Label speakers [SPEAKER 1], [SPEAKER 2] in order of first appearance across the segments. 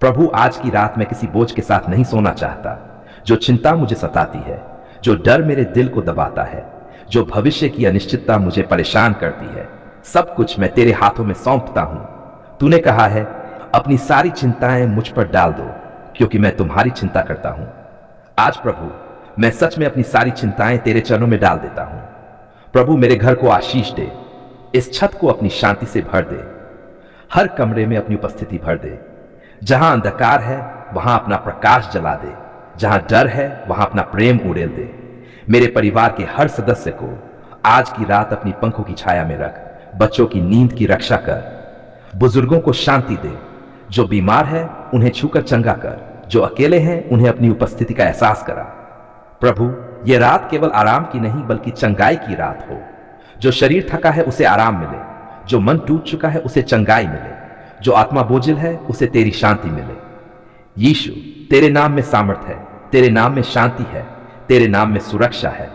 [SPEAKER 1] प्रभु, आज की रात मैं किसी बोझ के साथ नहीं सोना चाहता। जो चिंता मुझे सताती है, जो डर मेरे दिल को दबाता है, जो भविष्य की अनिश्चितता मुझे परेशान करती है, सब कुछ मैं तेरे हाथों में सौंपता हूं। तूने कहा है, अपनी सारी चिंताएं मुझ पर डाल दो, क्योंकि मैं तुम्हारी चिंता करता हूं। आज प्रभु, मैं सच में अपनी सारी चिंताएं तेरे चरणों में डाल देता हूं। प्रभु, मेरे घर को आशीष दे, इस छत को अपनी शांति से भर दे, हर कमरे में अपनी उपस्थिति भर दे। जहां अंधकार है वहां अपना प्रकाश जला दे, जहां डर है वहां अपना प्रेम उड़ेल दे। मेरे परिवार के हर सदस्य को आज की रात अपनी पंखों की छाया में रख। बच्चों की नींद की रक्षा कर, बुजुर्गों को शांति दे, जो बीमार है उन्हें छूकर चंगा कर, जो अकेले हैं उन्हें अपनी उपस्थिति का एहसास करा। प्रभु, यह रात केवल आराम की नहीं बल्कि चंगाई की रात हो। जो शरीर थका है उसे आराम मिले, जो मन टूट चुका है उसे चंगाई मिले, जो आत्मा बोझिल है उसे तेरी शांति मिले। यीशु, तेरे नाम में सामर्थ है, तेरे नाम में शांति है, तेरे नाम में सुरक्षा है।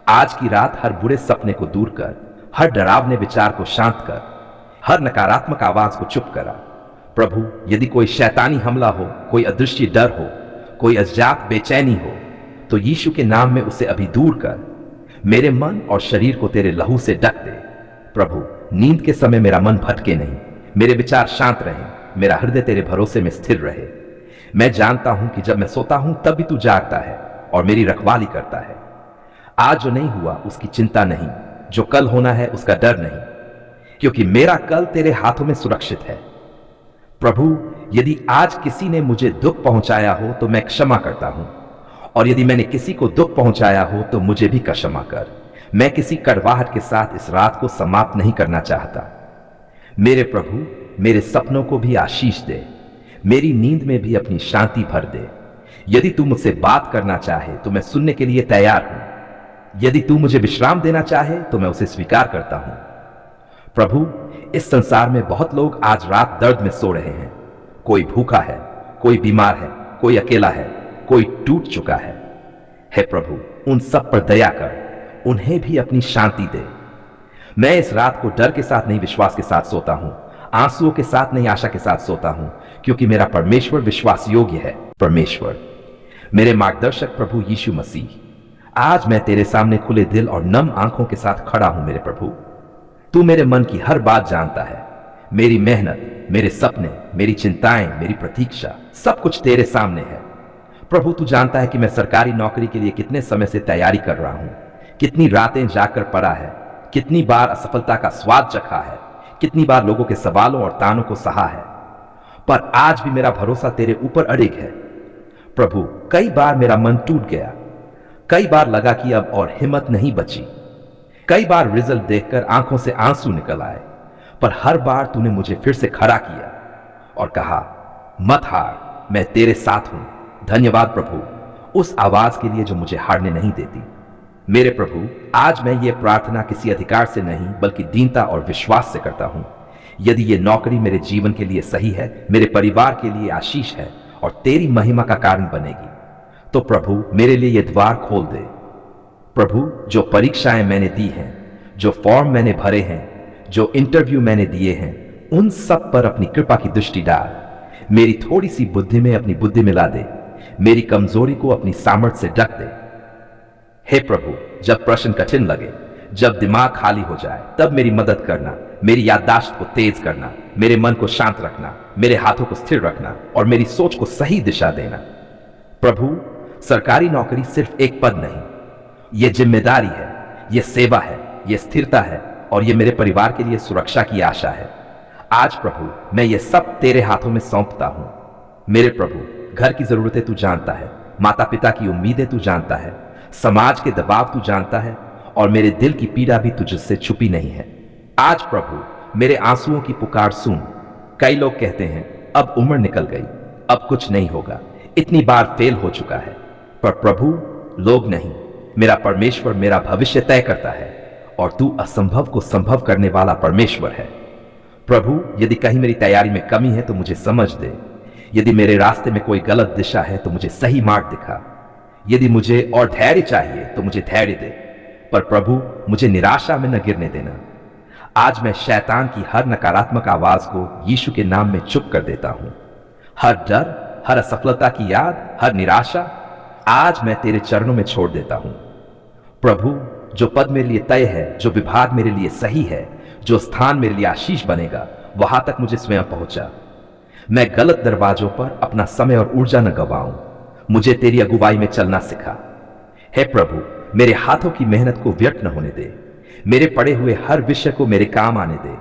[SPEAKER 1] आज की रात हर बुरे सपने को दूर कर, हर डरावने विचार को शांत कर, हर नकारात्मक आवाज को चुप करा। प्रभु, यदि कोई शैतानी हमला हो, कोई अदृश्य डर हो, कोई अज्ञात बेचैनी हो, तो यीशु के नाम में उसे अभी दूर कर। मेरे मन और शरीर को तेरे लहू से ढक दे। प्रभु, नींद के समय मेरा मन भटके नहीं, मेरे विचार शांत रहें, मेरा हृदय तेरे भरोसे में स्थिर रहे। मैं जानता हूं कि जब मैं सोता हूं तब भी तू जागता है और मेरी रखवाली करता है। आज जो नहीं हुआ उसकी चिंता नहीं, जो कल होना है उसका डर नहीं, क्योंकि मेरा कल तेरे हाथों में सुरक्षित है। प्रभु, यदि आज किसी ने मुझे दुख पहुंचाया हो तो मैं क्षमा करता हूं, और यदि मैंने किसी को दुख पहुंचाया हो तो मुझे भी क्षमा कर। मैं किसी कड़वाहट के साथ इस रात को समाप्त नहीं करना चाहता। मेरे प्रभु, मेरे सपनों को भी आशीष दे, मेरी नींद में भी अपनी शांति भर दे। यदि तू मुझसे बात करना चाहे तो मैं सुनने के लिए तैयार हूं। यदि तू मुझे विश्राम देना चाहे तो मैं उसे स्वीकार करता हूं। प्रभु, इस संसार में बहुत लोग आज रात दर्द में सो रहे हैं। कोई भूखा है, कोई बीमार है, कोई अकेला है, कोई टूट चुका है। हे प्रभु, उन सब पर दया कर, उन्हें भी अपनी शांति दे। मैं इस रात को डर के साथ नहीं विश्वास के साथ सोता हूं, आंसुओं के साथ नहीं आशा के साथ सोता हूं, क्योंकि मेरा परमेश्वर विश्वास योग्य है। परमेश्वर, मेरे मार्गदर्शक प्रभु यीशु मसीह, आज मैं तेरे सामने खुले दिल और नम आंखों के साथ खड़ा हूं। मेरे प्रभु, तू मेरे मन की हर बात जानता है। मेरी मेहनत, मेरे सपने, मेरी चिंताएं, मेरी प्रतीक्षा, सब कुछ तेरे सामने है। प्रभु, तू जानता है कि मैं सरकारी नौकरी के लिए कितने समय से तैयारी कर रहा हूं, कितनी रातें जाकर पढ़ा है, कितनी बार असफलता का स्वाद चखा है, कितनी बार लोगों के सवालों और तानों को सहा है, पर आज भी मेरा भरोसा तेरे ऊपर अड़िग है। प्रभु, कई बार मेरा मन टूट गया, कई बार लगा कि अब और हिम्मत नहीं बची, कई बार रिजल्ट देखकर आंखों से आंसू निकल आए, पर हर बार तूने मुझे फिर से खड़ा किया और कहा, मत हार, मैं तेरे साथ हूं। धन्यवाद प्रभु, उस आवाज के लिए जो मुझे हारने नहीं देती। मेरे प्रभु, आज मैं ये प्रार्थना किसी अधिकार से नहीं बल्कि दीनता और विश्वास से करता हूं। यदि ये नौकरी मेरे जीवन के लिए सही है, मेरे परिवार के लिए आशीष है और तेरी महिमा का कारण बनेगी, तो प्रभु मेरे लिए ये द्वार खोल दे। प्रभु, जो परीक्षाएं मैंने दी हैं, जो फॉर्म मैंने भरे हैं, जो इंटरव्यू मैंने दिए हैं, उन सब पर अपनी कृपा की दृष्टि डाल। मेरी थोड़ी सी बुद्धि में अपनी बुद्धि मिला दे, मेरी कमजोरी को अपनी सामर्थ्य से ढक दे। हे प्रभु, जब प्रश्न कठिन लगे, जब दिमाग खाली हो जाए, तब मेरी मदद करना, मेरी याददाश्त को तेज करना, मेरे मन को शांत रखना, मेरे हाथों को स्थिर रखना और मेरी सोच को सही दिशा देना। प्रभु, सरकारी नौकरी सिर्फ एक पद नहीं, यह जिम्मेदारी है, यह सेवा है, यह स्थिरता है और यह मेरे परिवार के लिए सुरक्षा की आशा है। आज प्रभु, मैं ये सब तेरे हाथों में सौंपता हूं। मेरे प्रभु, घर की जरूरतें तू जानता है, माता पिता की उम्मीदें तू जानता है, समाज के दबाव तू जानता है और मेरे दिल की पीड़ा भी तुझसे छुपी नहीं है। आज प्रभु, मेरे आंसुओं की पुकार सुन। कई लोग कहते हैं, अब उम्र निकल गई, अब कुछ नहीं होगा, इतनी बार फेल हो चुका है, पर प्रभु, लोग नहीं, मेरा परमेश्वर मेरा भविष्य तय करता है और तू असंभव को संभव करने वाला परमेश्वर है। प्रभु, यदि कहीं मेरी तैयारी में कमी है तो मुझे समझ दे, यदि मेरे रास्ते में कोई गलत दिशा है तो मुझे सही मार्ग दिखा, यदि मुझे और धैर्य चाहिए तो मुझे धैर्य दे, पर प्रभु मुझे निराशा में न गिरने देना। आज मैं शैतान की हर नकारात्मक आवाज को यीशु के नाम में चुप कर देता हूं। हर डर, हर असफलता की याद, हर निराशा आज मैं तेरे चरणों में छोड़ देता हूं। प्रभु, जो पद मेरे लिए तय है, जो विभाग मेरे लिए सही है, जो स्थान मेरे लिए आशीष बनेगा, वहां तक मुझे स्वयं पहुंचा। मैं गलत दरवाजों पर अपना समय और ऊर्जा न गवाऊं। मुझे तेरी अगुवाई में चलना सिखा। हे प्रभु, मेरे हाथों की मेहनत को व्यर्थ न होने दे। मेरे पड़े हुए हर विषय को मेरे काम आने दे।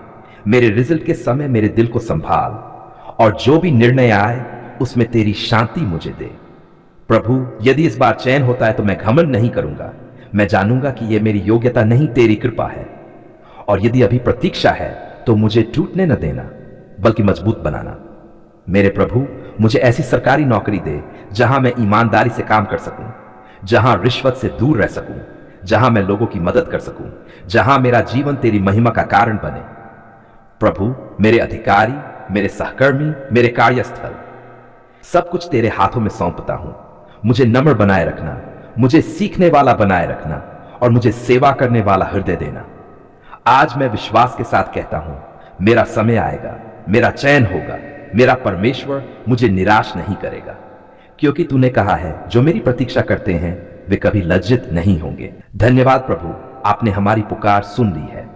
[SPEAKER 1] मेरे रिजल्ट के समय मेरे दिल को संभाल, और जो भी निर्णय आए उसमें तेरी शांति मुझे दे। प्रभु, यदि इस बार चयन होता है तो मैं घमंड नहीं करूंगा। मैं जानूंगा कि यह मेरी योग्यता नहीं, तेरी कृपा है। और यदि अभी प्रतीक्षा है तो मुझे टूटने न देना, बल्कि मजबूत बनाना। मेरे प्रभु, मुझे ऐसी सरकारी नौकरी दे जहां मैं ईमानदारी से काम कर सकूं, जहां रिश्वत से दूर रह सकूं, जहां मैं लोगों की मदद कर सकूं, जहां मेरा जीवन तेरी महिमा का कारण बने। प्रभु, मेरे अधिकारी, मेरे सहकर्मी, मेरे कार्यस्थल, सब कुछ तेरे हाथों में सौंपता हूं। मुझे नम्र बनाए रखना, मुझे सीखने वाला बनाए रखना, और मुझे सेवा करने वाला हृदय देना। आज मैं विश्वास के साथ कहता हूं, मेरा समय आएगा, मेरा चयन होगा। मेरा परमेश्वर मुझे निराश नहीं करेगा, क्योंकि तूने कहा है, जो मेरी प्रतीक्षा करते हैं वे कभी लज्जित नहीं होंगे। धन्यवाद प्रभु, आपने हमारी पुकार सुन ली है।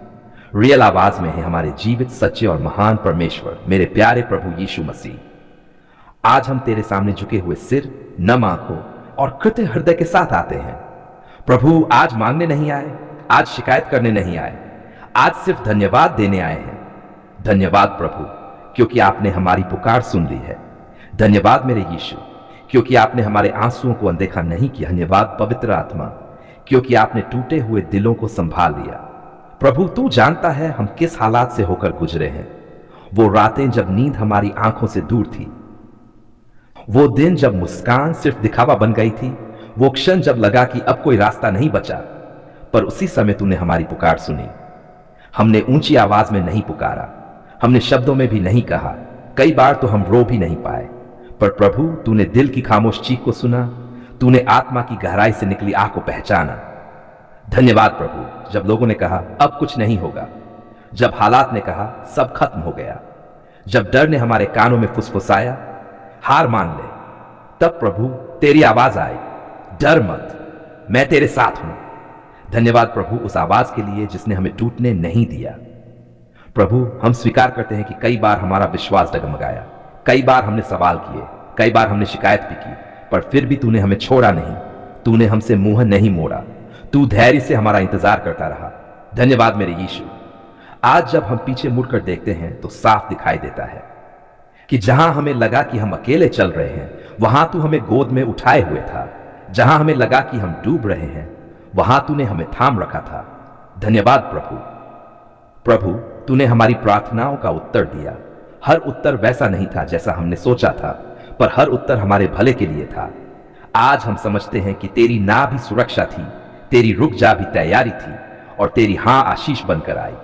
[SPEAKER 1] रियल आवाज में है हमारे जीवित, सच्चे और महान परमेश्वर, मेरे प्यारे प्रभु यीशु मसीह। आज हम तेरे सामने झुके हुए सिर, नम आंखों और कृतज्ञ हृदय के साथ आते हैं। प्रभु, आज मांगने नहीं आए, आज शिकायत करने नहीं आए, आज सिर्फ धन्यवाद देने आए हैं। धन्यवाद प्रभु, क्योंकि आपने हमारी पुकार सुन ली है। धन्यवाद मेरे यीशु, क्योंकि आपने हमारे आंसुओं को अनदेखा नहीं किया। धन्यवाद पवित्र आत्मा, क्योंकि आपने टूटे हुए दिलों को संभाल लिया। प्रभु, तू जानता है हम किस हालात से होकर गुजरे हैं। वो रातें जब नींद हमारी आंखों से दूर थी, वो दिन जब मुस्कान सिर्फ दिखावा बन गई थी, वो क्षण जब लगा कि अब कोई रास्ता नहीं बचा, पर उसी समय तूने हमारी पुकार सुनी। हमने ऊंची आवाज में नहीं पुकारा, हमने शब्दों में भी नहीं कहा, कई बार तो हम रो भी नहीं पाए, पर प्रभु, तूने दिल की खामोश चीख को सुना, तूने आत्मा की गहराई से निकली आह को पहचाना। धन्यवाद प्रभु, जब लोगों ने कहा अब कुछ नहीं होगा, जब हालात ने कहा सब खत्म हो गया, जब डर ने हमारे कानों में फुसफुसाया हार मान ले, तब प्रभु तेरी आवाज आई, डर मत, मैं तेरे साथ हूं। धन्यवाद प्रभु उस आवाज के लिए जिसने हमें टूटने नहीं दिया। प्रभु, हम स्वीकार करते हैं कि कई बार हमारा विश्वास डगमगाया, कई बार हमने सवाल किए, कई बार हमने शिकायत भी की, पर फिर भी तूने हमें छोड़ा नहीं, तूने हमसे मुंह नहीं मोड़ा, तू धैर्य से हमारा इंतजार करता रहा। धन्यवाद मेरे यीशु। आज जब हम पीछे मुड़कर देखते हैं तो साफ दिखाई देता है कि जहां हमें लगा कि हम अकेले चल रहे हैं, वहां तू हमें गोद में उठाए हुए था। जहां हमें लगा कि हम डूब रहे हैं, वहां तूने हमें थाम रखा था। धन्यवाद प्रभु। प्रभु, तूने हमारी प्रार्थनाओं का उत्तर दिया। हर उत्तर वैसा नहीं था जैसा हमने सोचा था, पर हर उत्तर हमारे भले के लिए था। आज हम समझते हैं कि तेरी ना भी सुरक्षा थी, तेरी रुक जा भी तैयारी थी, और तेरी हां आशीष बनकर आई।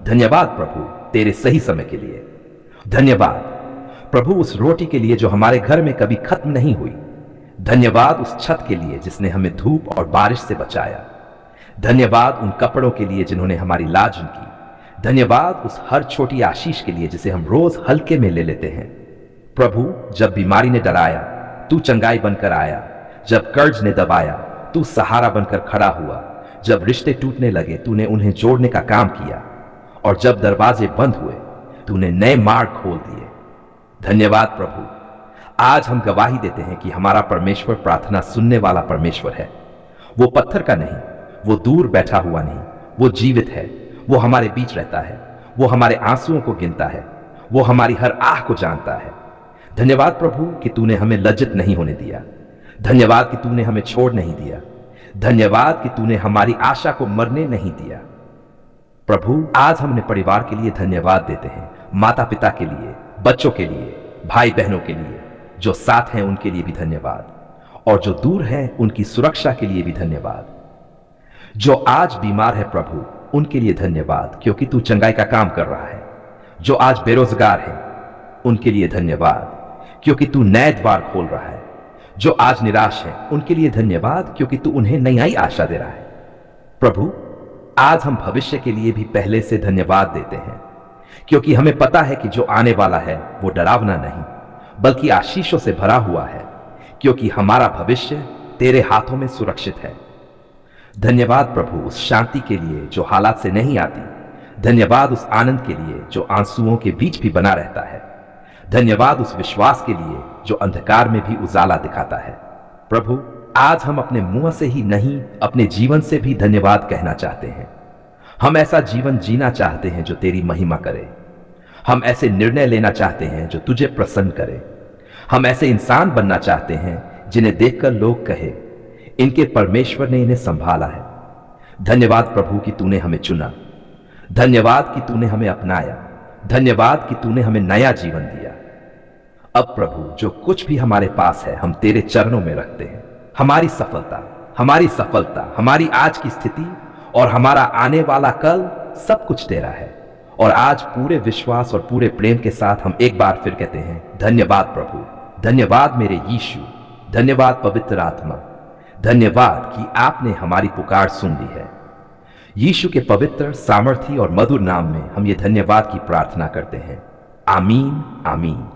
[SPEAKER 1] धन्यवाद प्रभु तेरे सही समय के लिए। धन्यवाद प्रभु उस रोटी के लिए जो हमारे घर में कभी खत्म नहीं हुई। धन्यवाद उस छत के लिए जिसने हमें धूप और बारिश से बचाया। धन्यवाद उन कपड़ों के लिए जिन्होंने हमारी लाज की। धन्यवाद उस हर छोटी आशीष के लिए जिसे हम रोज हल्के में ले लेते हैं। प्रभु, जब बीमारी ने डराया तू चंगाई बनकर आया, जब कर्ज ने दबाया तू सहारा बनकर खड़ा हुआ, जब रिश्ते टूटने लगे तूने उन्हें जोड़ने का काम किया, और जब दरवाजे बंद हुए तूने नए मार्ग खोल दिए। धन्यवाद प्रभु। आज हम गवाही देते हैं कि हमारा परमेश्वर प्रार्थना सुनने वाला परमेश्वर है। वो पत्थर का नहीं, वो दूर बैठा हुआ नहीं, वो जीवित है, वो हमारे बीच रहता है, वो हमारे आंसुओं को गिनता है, वो हमारी हर आह को जानता है। धन्यवाद प्रभु कि तूने हमें लज्जित नहीं होने दिया। धन्यवाद कि तूने हमें छोड़ नहीं दिया। धन्यवाद कि तूने हमारी आशा को मरने नहीं दिया। प्रभु, आज हम अपने परिवार के लिए धन्यवाद देते हैं, माता पिता के लिए, बच्चों के लिए, भाई बहनों के लिए, जो साथ हैं उनके लिए भी धन्यवाद, और जो दूर हैं उनकी सुरक्षा के लिए भी धन्यवाद। जो आज बीमार है प्रभु उनके लिए धन्यवाद, क्योंकि तू चंगाई का काम कर रहा है। जो आज बेरोजगार है उनके लिए धन्यवाद, क्योंकि तू नए द्वार खोल रहा है। जो आज निराश है उनके लिए धन्यवाद, क्योंकि तू उन्हें नई आशा दे रहा है। प्रभु, आज हम भविष्य के लिए भी पहले से धन्यवाद देते हैं, क्योंकि हमें पता है कि जो आने वाला है वो डरावना नहीं, बल्कि आशीषों से भरा हुआ है, क्योंकि हमारा भविष्य तेरे हाथों में सुरक्षित है। धन्यवाद प्रभु उस शांति के लिए जो हालात से नहीं आती। धन्यवाद उस आनंद के लिए जो आंसुओं के बीच भी बना रहता है। धन्यवाद उस विश्वास के लिए जो अंधकार में भी उजाला दिखाता है। प्रभु, आज हम अपने मुंह से ही नहीं, अपने जीवन से भी धन्यवाद कहना चाहते हैं। हम ऐसा जीवन जीना चाहते हैं जो तेरी महिमा करे। हम ऐसे निर्णय लेना चाहते हैं जो तुझे प्रसन्न करे। हम ऐसे इंसान बनना चाहते हैं जिन्हें देखकर लोग कहे, इनके परमेश्वर ने इन्हें संभाला है। धन्यवाद प्रभु कि तूने हमें चुना। धन्यवाद कि तूने हमें अपनाया। धन्यवाद कि तूने हमें नया जीवन दिया। अब प्रभु, जो कुछ भी हमारे पास है हम तेरे चरणों में रखते हैं। हमारी सफलता, हमारी आज की स्थिति और हमारा आने वाला कल, सब कुछ तेरा है। और आज पूरे विश्वास और पूरे प्रेम के साथ हम एक बार फिर कहते हैं, धन्यवाद प्रभु। धन्यवाद मेरे यीशु। धन्यवाद पवित्र आत्मा। धन्यवाद कि आपने हमारी पुकार सुन ली है। यीशु के पवित्र, सामर्थी और मधुर नाम में हम ये धन्यवाद की प्रार्थना करते हैं। आमीन, आमीन।